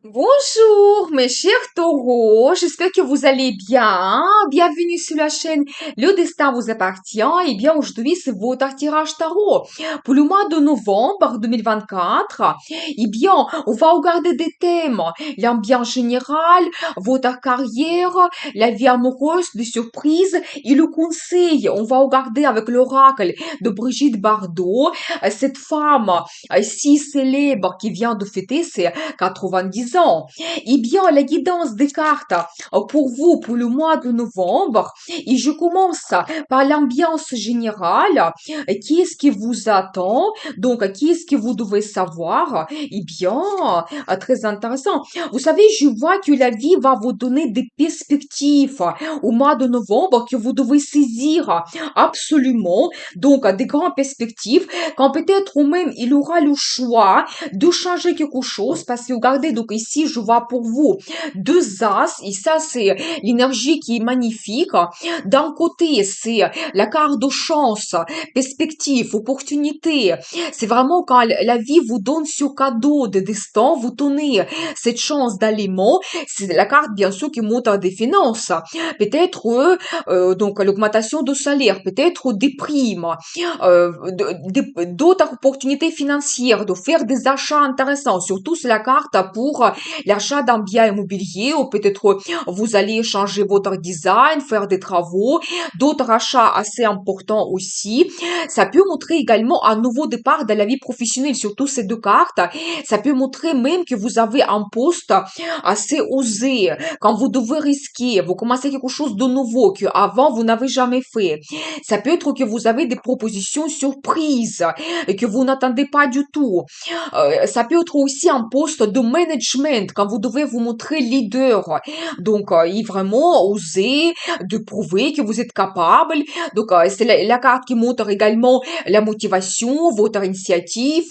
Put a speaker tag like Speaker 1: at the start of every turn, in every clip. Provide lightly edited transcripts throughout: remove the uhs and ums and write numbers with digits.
Speaker 1: Bonjour mes chers taureaux, j'espère que vous allez bien. Bienvenue sur la chaîne Le Destin vous appartient. Et bien aujourd'hui c'est votre tirage tarot pour le mois de novembre 2024. Et bien on va regarder des thèmes, l'ambiance générale, votre carrière, la vie amoureuse, des surprises et le conseil. On va regarder avec l'oracle de Brigitte Bardot, cette femme si célèbre qui vient de fêter ses 90 ans. Eh bien, la guidance des cartes pour vous pour le mois de novembre. Et je commence par l'ambiance générale. Qui est-ce qui vous attend? Donc, qui est-ce que vous devez savoir? Eh bien, très intéressant. Vous savez, je vois que la vie va vous donner des perspectives au mois de novembre que vous devez saisir absolument. Donc, des grandes perspectives, quand peut-être même il aura le choix de changer quelque chose, parce que regardez, donc ici, je vois pour vous deux as, et ça, c'est l'énergie qui est magnifique. D'un côté, c'est la carte de chance, perspective, opportunité. C'est vraiment quand la vie vous donne ce cadeau de destin, vous donnez cette chance d'aliment. C'est la carte, bien sûr, qui montre des finances. Peut-être, donc, l'augmentation de salaire, peut-être des primes, d'autres opportunités financières, de faire des achats intéressants. Surtout, c'est la carte pour l'achat d'un bien immobilier ou peut-être vous allez changer votre design, faire des travaux, d'autres achats assez importants aussi. Ça peut montrer également un nouveau départ dans la vie professionnelle, surtout ces deux cartes. Ça peut montrer même que vous avez un poste assez osé, quand vous devez risquer, vous commencez quelque chose de nouveau que avant vous n'avez jamais fait. Ça peut être que vous avez des propositions surprises et que vous n'attendez pas du tout. Ça peut être aussi un poste de management quand vous devez vous montrer leader. Donc, il vraiment oser de prouver que vous êtes capable. Donc, c'est la carte qui montre également la motivation, votre initiative.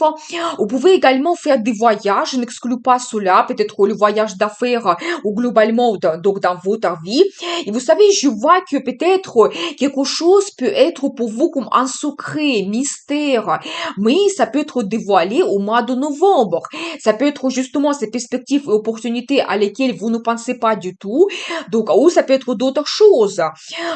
Speaker 1: Vous pouvez également faire des voyages, je n'exclus pas cela, peut-être le voyage d'affaires ou globalement donc dans votre vie. Et vous savez, je vois que peut-être quelque chose peut être pour vous comme un secret, mystère, mais ça peut être dévoilé au mois de novembre. Ça peut être justement ces perspectives et opportunités à lesquelles vous ne pensez pas du tout. Donc, ou ça peut être d'autres choses.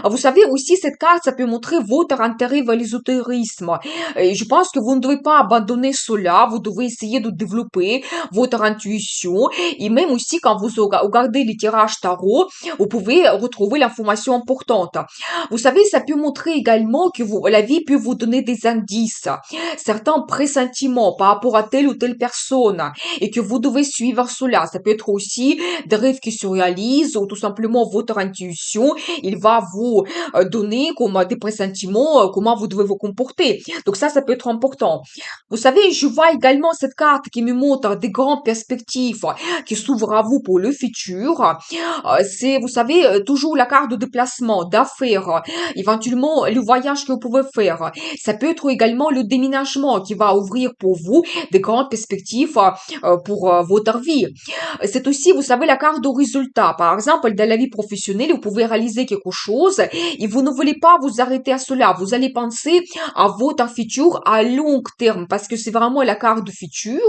Speaker 1: Vous savez aussi, cette carte, ça peut montrer votre intérêt vers l'ésotérisme. Et je pense que vous ne devez pas abandonner cela. Vous devez essayer de développer votre intuition. Et même aussi, quand vous regardez les tirages tarot, vous pouvez retrouver l'information importante. Vous savez, ça peut montrer également que la vie peut vous donner des indices, certains pressentiments par rapport à telle ou telle personne, et que vous devez suivre cela. Ça peut être aussi des rêves qui se réalisent, ou tout simplement votre intuition, il va vous donner comme des pressentiments, comment vous devez vous comporter. Donc ça peut être important. Vous savez, je vois également cette carte qui me montre des grandes perspectives qui s'ouvrent à vous pour le futur. C'est, vous savez, toujours la carte de déplacement, d'affaires, éventuellement le voyage que vous pouvez faire. Ça peut être également le déménagement qui va ouvrir pour vous des grandes perspectives pour votre vie. C'est aussi, vous savez, la carte de résultat. Par exemple, dans la vie professionnelle, vous pouvez réaliser quelque chose et vous ne voulez pas vous arrêter à cela. Vous allez penser à votre futur à long terme parce que c'est vraiment la carte du futur.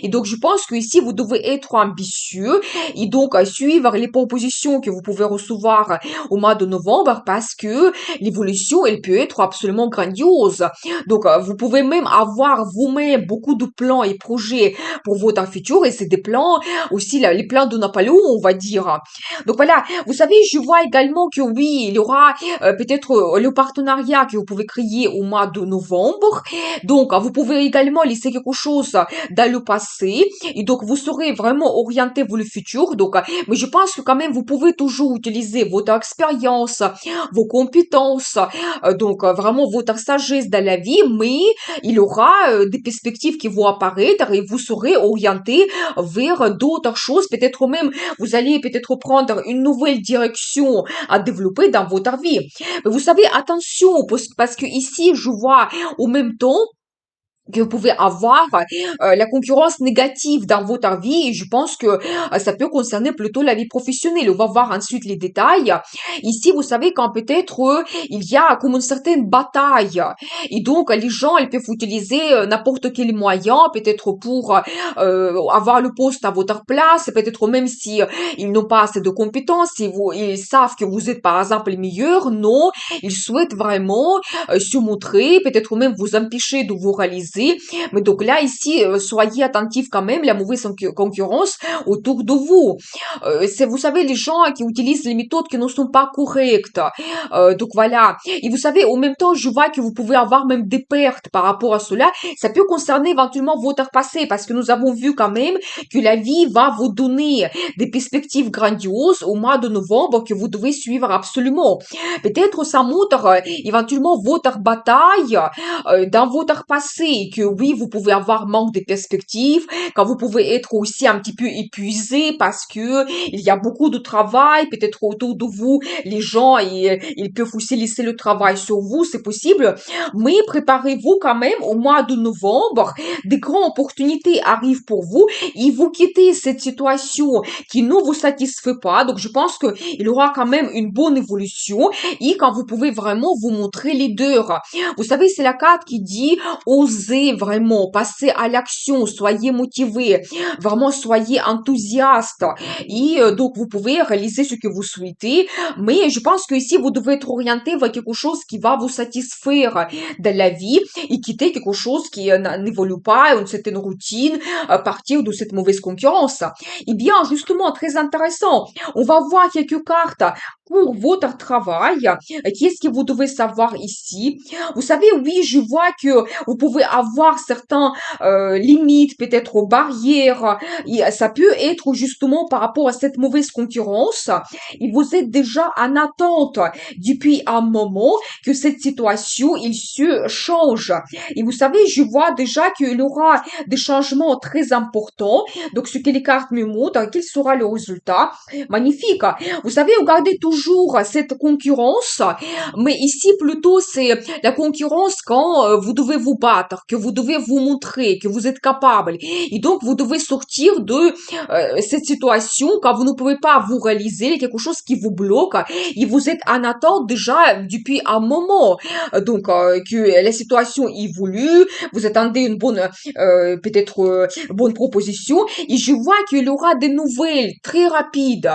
Speaker 1: Et donc, je pense que ici, vous devez être ambitieux et donc suivre les propositions que vous pouvez recevoir au mois de novembre parce que l'évolution, elle peut être absolument grandiose. Donc, vous pouvez même avoir vous-même beaucoup de plans et projets pour votre futur et c'est des plans aussi, les plans de Napoléon, on va dire. Donc voilà, vous savez, je vois également que oui, il y aura peut-être le partenariat que vous pouvez créer au mois de novembre. Donc, vous pouvez également laisser quelque chose dans le passé et donc vous serez vraiment orienté vers le futur. Donc, mais je pense que quand même, vous pouvez toujours utiliser votre expérience, vos compétences, donc vraiment votre sagesse dans la vie, mais il y aura des perspectives qui vont apparaître et vous serez orienté vers d'autres choses. Peut-être même, vous allez peut-être prendre une nouvelle direction à développer dans votre vie. Mais vous savez, attention, parce que ici, je vois au même temps que vous pouvez avoir la concurrence négative dans votre vie et je pense que ça peut concerner plutôt la vie professionnelle. On va voir ensuite les détails. Ici, vous savez quand peut-être il y a comme une certaine bataille et donc les gens ils peuvent utiliser n'importe quel moyen peut-être pour avoir le poste à votre place, peut-être même si ils n'ont pas assez de compétences, si ils savent que vous êtes par exemple le meilleur, non, ils souhaitent vraiment se montrer, peut-être même vous empêcher de vous réaliser. Mais donc là, ici, soyez attentifs quand même, la mauvaise concurrence autour de vous. C'est, vous savez, les gens qui utilisent les méthodes qui ne sont pas correctes. Donc voilà. Et vous savez, en même temps, je vois que vous pouvez avoir même des pertes par rapport à cela. Ça peut concerner éventuellement votre passé parce que nous avons vu quand même que la vie va vous donner des perspectives grandioses au mois de novembre que vous devez suivre absolument. Peut-être ça montre éventuellement votre bataille dans votre passé, que oui, vous pouvez avoir manque de perspectives, quand vous pouvez être aussi un petit peu épuisé parce que il y a beaucoup de travail, peut-être autour de vous, les gens, ils peuvent aussi laisser le travail sur vous, c'est possible, mais préparez-vous quand même au mois de novembre, des grandes opportunités arrivent pour vous et vous quittez cette situation qui ne vous satisfait pas, donc je pense que il y aura quand même une bonne évolution et quand vous pouvez vraiment vous montrer leader. Vous savez, c'est la carte qui dit osez vraiment, passer à l'action, soyez motivé, vraiment soyez enthousiaste et donc vous pouvez réaliser ce que vous souhaitez, mais je pense que ici vous devez être orienté vers quelque chose qui va vous satisfaire dans la vie et quitter quelque chose qui n'évolue pas, une certaine routine, à partir de cette mauvaise concurrence. Eh bien, justement, très intéressant. On va voir quelques cartes pour votre travail. Qu'est-ce que vous devez savoir ici? Vous savez, oui, je vois que vous pouvez avoir certains limites, peut-être aux barrières. Et ça peut être justement par rapport à cette mauvaise concurrence. Et vous êtes déjà en attente depuis un moment que cette situation, il se change. Et vous savez, je vois déjà qu'il y aura des changements très importants. Donc, ce que les cartes me montrent, quel sera le résultat? Magnifique. Vous savez, regardez toujours cette concurrence, mais ici plutôt c'est la concurrence quand vous devez vous battre, que vous devez vous montrer, que vous êtes capable. Et donc vous devez sortir de cette situation quand vous ne pouvez pas vous réaliser, quelque chose qui vous bloque et vous êtes en attente déjà depuis un moment. Que la situation évolue, vous attendez une bonne peut-être bonne proposition et je vois qu'il y aura des nouvelles très rapides.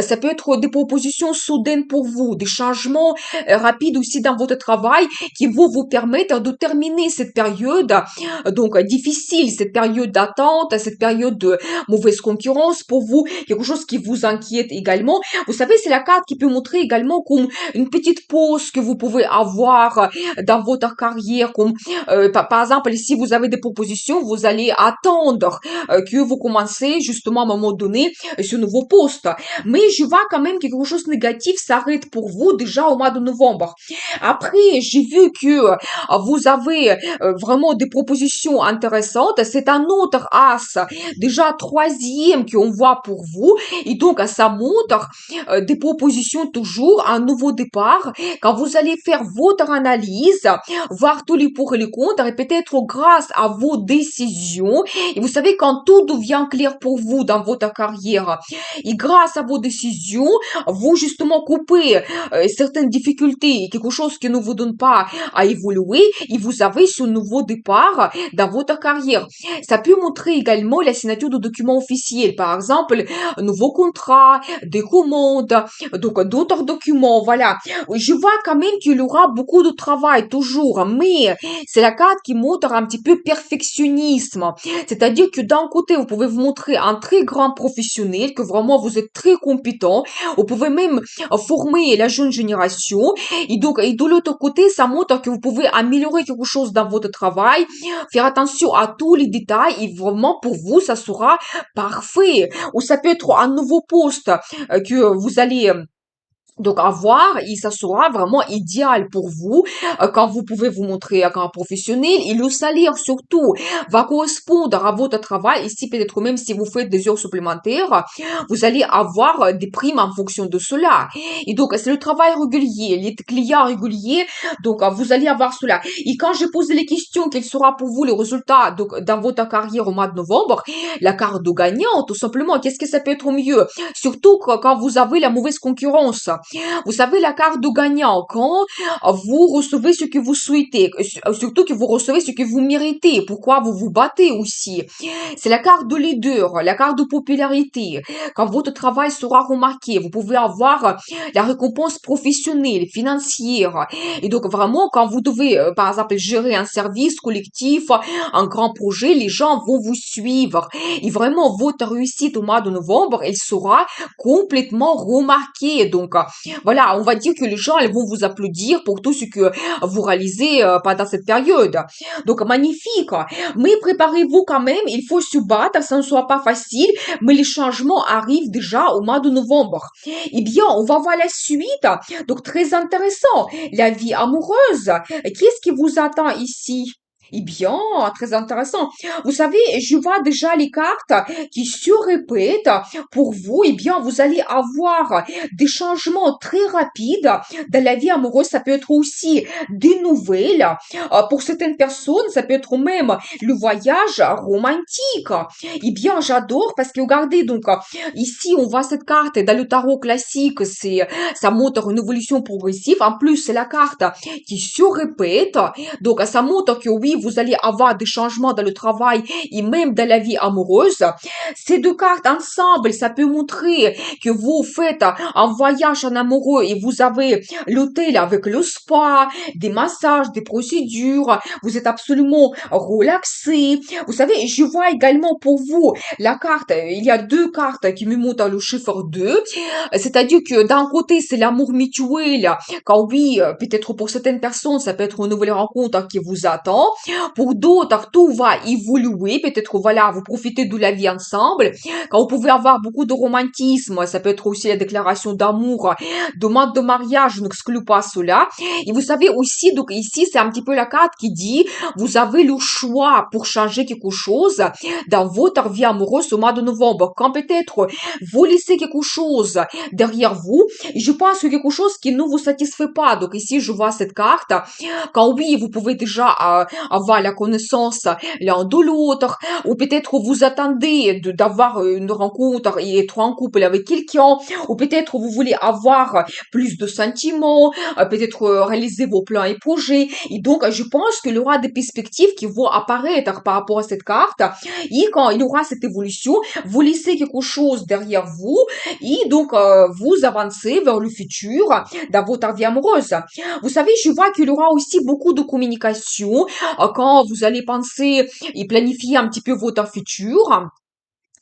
Speaker 1: Ça peut être des propositions soudaines pour vous, des changements rapides aussi dans votre travail qui vont vous permettre de terminer cette période difficile, cette période d'attente, cette période de mauvaise concurrence pour vous, quelque chose qui vous inquiète également. Vous savez, c'est la carte qui peut montrer également comme une petite pause que vous pouvez avoir dans votre carrière, comme par exemple, si vous avez des propositions, vous allez attendre que vous commencez justement à un moment donné ce nouveau poste. Mais je vois quand même que quelque chose de négatif s'arrête pour vous déjà au mois de novembre. Après, j'ai vu que vous avez vraiment des propositions intéressantes. C'est un autre as, déjà troisième qu'on voit pour vous. Et donc, ça montre des propositions toujours, un nouveau départ. Quand vous allez faire votre analyse, voir tous les pour et les contre, et peut-être grâce à vos décisions, et vous savez, quand tout devient clair pour vous dans votre carrière, et grâce à vos décisions, vous justement coupez certaines difficultés, quelque chose qui ne vous donne pas à évoluer, et vous avez ce nouveau départ dans votre carrière. Ça peut montrer également la signature de documents officiels, par exemple, un nouveau contrat, des commandes, donc d'autres documents, voilà. Je vois quand même qu'il y aura beaucoup de travail toujours, mais c'est la carte qui montre un petit peu perfectionnisme. C'est-à-dire que d'un côté, vous pouvez vous montrer un très grand professionnel, que vraiment vous êtes très compétent. Vous pouvez même former la jeune génération. Et donc, et de l'autre côté, ça montre que vous pouvez améliorer quelque chose dans votre travail, faire attention à tous les détails et vraiment pour vous, ça sera parfait. Ou ça peut être un nouveau poste que vous allez Donc, avoir, et ça sera vraiment idéal pour vous quand vous pouvez vous montrer comme un professionnel et le salaire surtout va correspondre à votre travail. Ici, peut-être même si vous faites des heures supplémentaires, vous allez avoir des primes en fonction de cela. Et donc, c'est le travail régulier, les clients réguliers. Donc, vous allez avoir cela. Et quand je pose les questions, quel sera pour vous le résultat donc, dans votre carrière au mois de novembre, la carte de gagnant, tout simplement, qu'est-ce que ça peut être mieux? Surtout quand vous avez la mauvaise concurrence. Vous savez, la carte de gagnant, quand vous recevez ce que vous souhaitez, surtout que vous recevez ce que vous méritez, pourquoi vous vous battez aussi. C'est la carte de leader, la carte de popularité. Quand votre travail sera remarqué, vous pouvez avoir la récompense professionnelle, financière. Et donc, vraiment, quand vous devez, par exemple, gérer un service collectif, un grand projet, les gens vont vous suivre. Et vraiment, votre réussite au mois de novembre, elle sera complètement remarquée. Donc, voilà, on va dire que les gens, elles vont vous applaudir pour tout ce que vous réalisez pendant cette période. Donc, magnifique. Mais préparez-vous quand même, il faut se battre, ça ne soit pas facile, mais les changements arrivent déjà au mois de novembre. Eh bien, on va voir la suite. Donc, très intéressant. La vie amoureuse. Qu'est-ce qui vous attend ici? Eh bien, très intéressant. Vous savez, je vois déjà les cartes qui se répètent pour vous. Eh bien, vous allez avoir des changements très rapides dans la vie amoureuse. Ça peut être aussi des nouvelles. Pour certaines personnes, ça peut être même le voyage romantique. Eh bien, j'adore parce que regardez, donc, ici, on voit cette carte dans le tarot classique. Ça montre une évolution progressive. En plus, c'est la carte qui se répète. Donc, ça montre que oui, vous allez avoir des changements dans le travail et même dans la vie amoureuse. Ces deux cartes ensemble, ça peut montrer que vous faites un voyage en amoureux et vous avez l'hôtel avec le spa, des massages, des procédures. Vous êtes absolument relaxé. Vous savez, je vois également pour vous la carte, il y a deux cartes qui me montrent le chiffre 2. C'est-à-dire que d'un côté, c'est l'amour mutuel. Quand oui, peut-être pour certaines personnes, ça peut être une nouvelle rencontre qui vous attend. Pour d'autres, tout va évoluer. Peut-être, voilà, vous profitez de la vie ensemble. Quand vous pouvez avoir beaucoup de romantisme, ça peut être aussi la déclaration d'amour, demande de mariage, je n'exclus pas cela. Et vous savez aussi, donc ici, c'est un petit peu la carte qui dit, vous avez le choix pour changer quelque chose dans votre vie amoureuse au mois de novembre. Quand peut-être vous laissez quelque chose derrière vous, et je pense que quelque chose qui ne vous satisfait pas. Donc ici, je vois cette carte. Quand oui, vous pouvez déjà avoir la connaissance l'un de l'autre, ou peut-être vous attendez d'avoir une rencontre et être en couple avec quelqu'un, ou peut-être vous voulez avoir plus de sentiments, peut-être réaliser vos plans et projets. Et donc, je pense qu'il y aura des perspectives qui vont apparaître par rapport à cette carte. Et quand il y aura cette évolution, vous laissez quelque chose derrière vous et donc vous avancez vers le futur dans votre vie amoureuse. Vous savez, je vois qu'il y aura aussi beaucoup de communication quand vous allez penser et planifier un petit peu votre futur.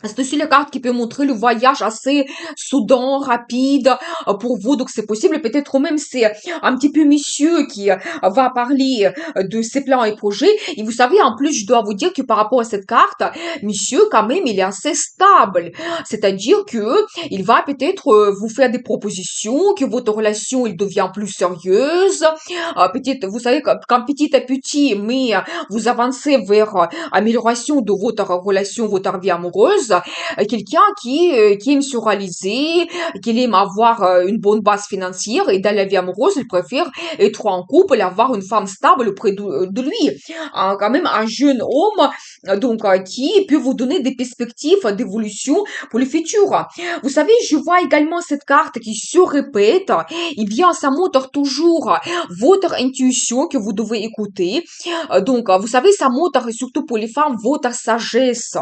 Speaker 1: C'est aussi la carte qui peut montrer le voyage assez soudain, rapide pour vous. Donc c'est possible. Peut-être même c'est un petit peu monsieur qui va parler de ses plans et projets. Et vous savez, en plus, je dois vous dire que par rapport à cette carte, monsieur, quand même, il est assez stable. C'est-à-dire que il va peut-être vous faire des propositions, que votre relation, il devient plus sérieuse. Peut-être, vous savez, quand petit à petit, mais vous avancez vers amélioration de votre relation, votre vie amoureuse, quelqu'un qui aime se réaliser, qui aime avoir une bonne base financière et dans la vie amoureuse, il préfère être en couple et avoir une femme stable auprès de lui. Quand même un jeune homme, donc, qui peut vous donner des perspectives d'évolution pour le futur. Vous savez, je vois également cette carte qui se répète. Eh bien, ça montre toujours votre intuition que vous devez écouter. Donc, vous savez, ça montre surtout pour les femmes votre sagesse.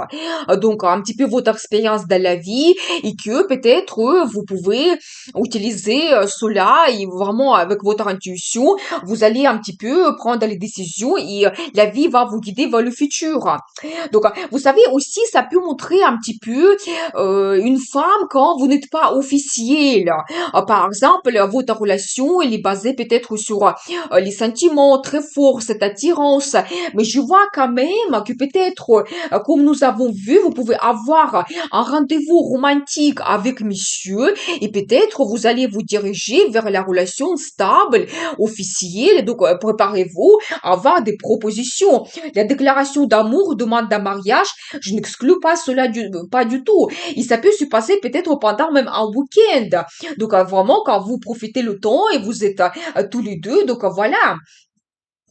Speaker 1: Donc, un petit peu votre expérience dans la vie et que peut-être vous pouvez utiliser cela et vraiment avec votre intuition, vous allez un petit peu prendre les décisions et la vie va vous guider vers le futur. Donc, vous savez aussi, ça peut montrer un petit peu une femme quand vous n'êtes pas officiel. Par exemple, votre relation, elle est basée peut-être sur les sentiments très forts, cette attirance. Mais je vois quand même que peut-être, comme nous avons vu, vous pouvez avoir avoir un rendez-vous romantique avec monsieur et peut-être vous allez vous diriger vers la relation stable, officielle. Donc, préparez-vous à avoir des propositions. La déclaration d'amour, demande d'un mariage, je n'exclus pas cela pas du tout. Et ça peut se passer peut-être pendant même un week-end. Donc, vraiment, quand vous profitez le temps et vous êtes tous les deux, donc voilà.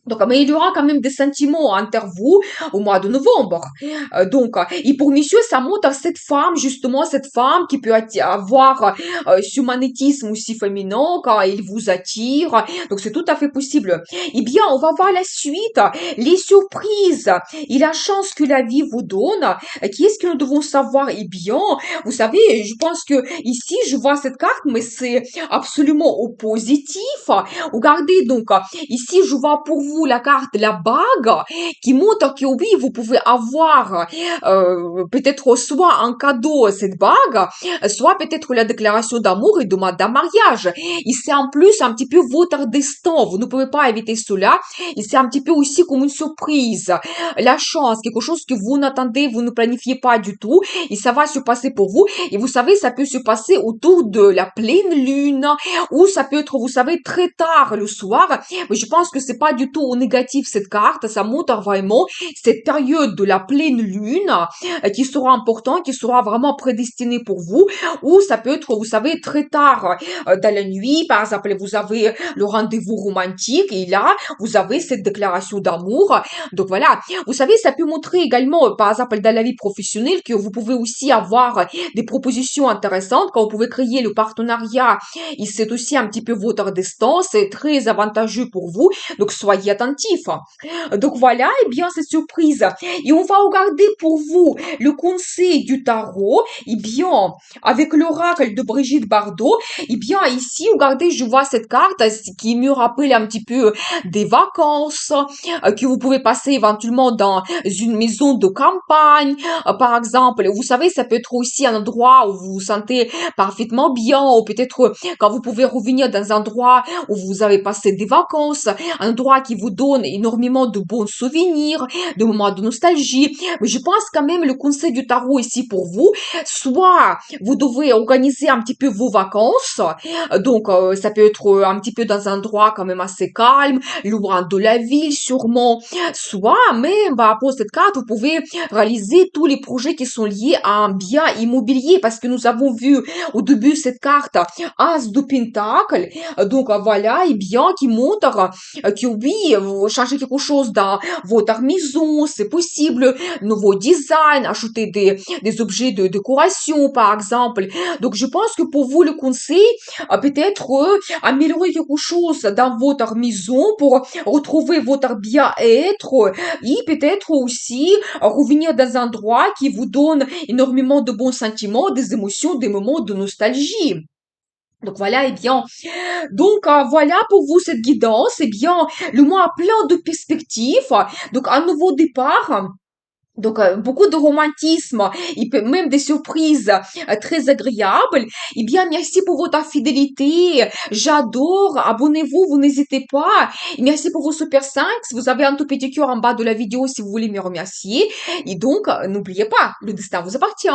Speaker 1: Donc, mais il y aura quand même des sentiments entre vous au mois de novembre. Et pour monsieur, ça montre cette femme, justement, cette femme qui peut avoir ce magnétisme aussi féminin quand il vous attire. Donc, c'est tout à fait possible. Eh bien, on va voir la suite. Les surprises et la chance que la vie vous donne. Qui est-ce que nous devons savoir? Eh bien, vous savez, je pense que ici, je vois cette carte, mais c'est absolument au positif. Regardez, donc, ici, je vois pour vous la carte, la bague, qui montre que oui, vous pouvez avoir peut-être soit un cadeau, cette bague, soit peut-être la déclaration d'amour et demande d'un mariage. Et c'est en plus un petit peu votre destin. Vous ne pouvez pas éviter cela. Et c'est un petit peu aussi comme une surprise. La chance, quelque chose que vous n'attendez, vous ne planifiez pas du tout. Et ça va se passer pour vous. Et vous savez, ça peut se passer autour de la pleine lune, ou ça peut être, vous savez, très tard le soir. Mais je pense que c'est pas du tout au négatif cette carte. Ça montre vraiment cette période de la pleine lune qui sera importante, qui sera vraiment prédestinée pour vous. Ou ça peut être, vous savez, très tard dans la nuit. Par exemple, vous avez le rendez-vous romantique et là, vous avez cette déclaration d'amour. Donc voilà. Vous savez, ça peut montrer également, par exemple, dans la vie professionnelle, que vous pouvez aussi avoir des propositions intéressantes quand vous pouvez créer le partenariat. Et c'est aussi un petit peu votre destin. C'est très avantageux pour vous. Donc, soyez attentifs. Donc, voilà, eh bien, c'est surprise. Et on va regarder pour vous le conseil du tarot. Eh bien, avec l'oracle de Brigitte Bardot, eh bien, ici, regardez, je vois cette carte qui me rappelle un petit peu des vacances que vous pouvez passer éventuellement dans une maison de campagne, par exemple. Vous savez, ça peut être aussi un endroit où vous vous sentez parfaitement bien, ou peut-être quand vous pouvez revenir dans un endroit où vous avez passé des vacances, un endroit qui vous donne énormément de bons souvenirs, de moments de nostalgie. Mais je pense quand même le conseil du tarot ici pour vous, soit vous devez organiser un petit peu vos vacances, ça peut être un petit peu dans un endroit quand même assez calme, loin de la ville sûrement, soit même pour cette carte, vous pouvez réaliser tous les projets qui sont liés à un bien immobilier, parce que nous avons vu au début cette carte As de Pentacle, voilà, et bien qui montre que oui, vous changez quelque chose dans votre maison, c'est possible, nouveau design, acheter des objets de décoration par exemple. Donc je pense que pour vous le conseil, peut-être améliorer quelque chose dans votre maison pour retrouver votre bien-être et peut-être aussi revenir dans un endroit qui vous donne énormément de bons sentiments, des émotions, des moments de nostalgie. Donc voilà, eh bien, voilà pour vous cette guidance. Eh bien, le mois a plein de perspectives. Donc un nouveau départ. Donc, beaucoup de romantisme, et même des surprises très agréables. Eh bien, merci pour votre fidélité. J'adore. Abonnez-vous, vous n'hésitez pas. Et merci pour vos super 5. Vous avez un tout petit cœur en bas de la vidéo si vous voulez me remercier. Et donc, n'oubliez pas, le destin vous appartient.